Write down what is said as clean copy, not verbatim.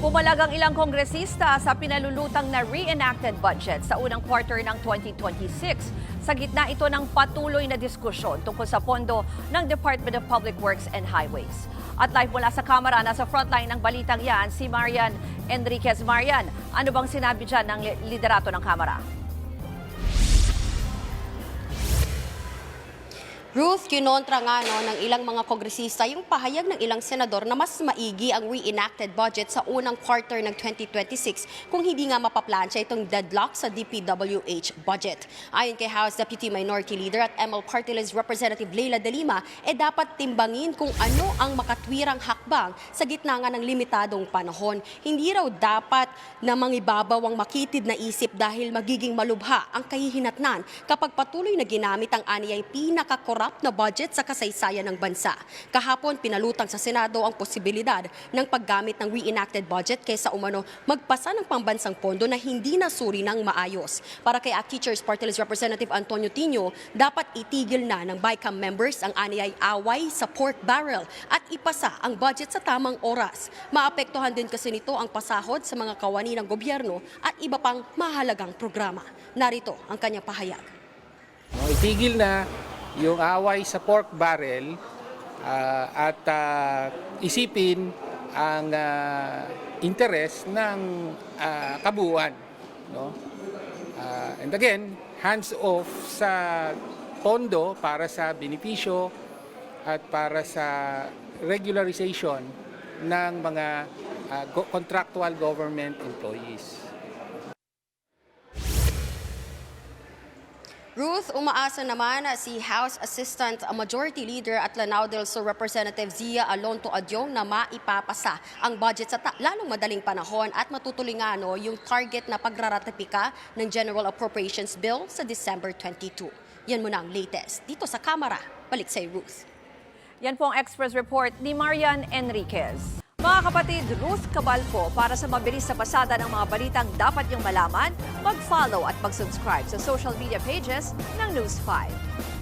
Pumalag ang ilang kongresista sa pinalulutang na reenacted budget sa unang quarter ng 2026. Sa gitna ito ng patuloy na diskusyon tungkol sa pondo ng Department of Public Works and Highways. At live mula sa Kamara, nasa frontline ng balitang yan, si Marian Enriquez. Marian, ano bang sinabi dyan ng liderato ng Kamara? Ruth, kinontra nga ng ilang mga kongresista yung pahayag ng ilang senador na mas maigi ang reenacted budget sa unang quarter ng 2026 kung hindi nga mapaplansya itong deadlock sa DPWH budget. Ayon kay House Deputy Minority Leader at ML Party List Representative Leila De Lima, dapat timbangin kung ano ang makatwirang hakbang sa gitna nga ng limitadong panahon. Hindi raw dapat na mangibabaw ang makitid na isip dahil magiging malubha ang kahihinatnan kapag patuloy na ginamit ang aniyay pinakakorap na budget sa kasaysayan ng bansa. Kahapon, pinalutang sa Senado ang posibilidad ng paggamit ng reenacted budget kaysa umano magpasa ng pambansang pondo na hindi nasuri ng maayos. Para kay ACT Teachers Party List Representative Antonio Tino, dapat itigil na ng BICAM members ang aniyay away sa pork barrel at ipasa ang budget sa tamang oras. Maapektuhan din kasi nito ang pasahod sa mga kawani ng gobyerno at iba pang mahalagang programa. Narito ang kanyang pahayag. Itigil na yung away sa pork barrel at isipin ang interes ng kabuuan. No? And again, hands off sa pondo para sa benepisyo at para sa regularization ng mga contractual government employees. Ruth, umaasa naman si House Assistant Majority Leader at Lanao del Sur Representative Zia Alonto Adyong na maipapasa ang budget sa lalong madaling panahon at matutuloy nga yung target na pagraratipika ng General Appropriations Bill sa December 22. Yan muna ang latest dito sa Kamara. Balik sa Ruth. Yan po ang Express Report ni Marian Enriquez. Mga kapatid, Ruth Cabalco, para sa mabilis na pasada ng mga balitang dapat niyong malaman, mag-follow at mag-subscribe sa social media pages ng News 5.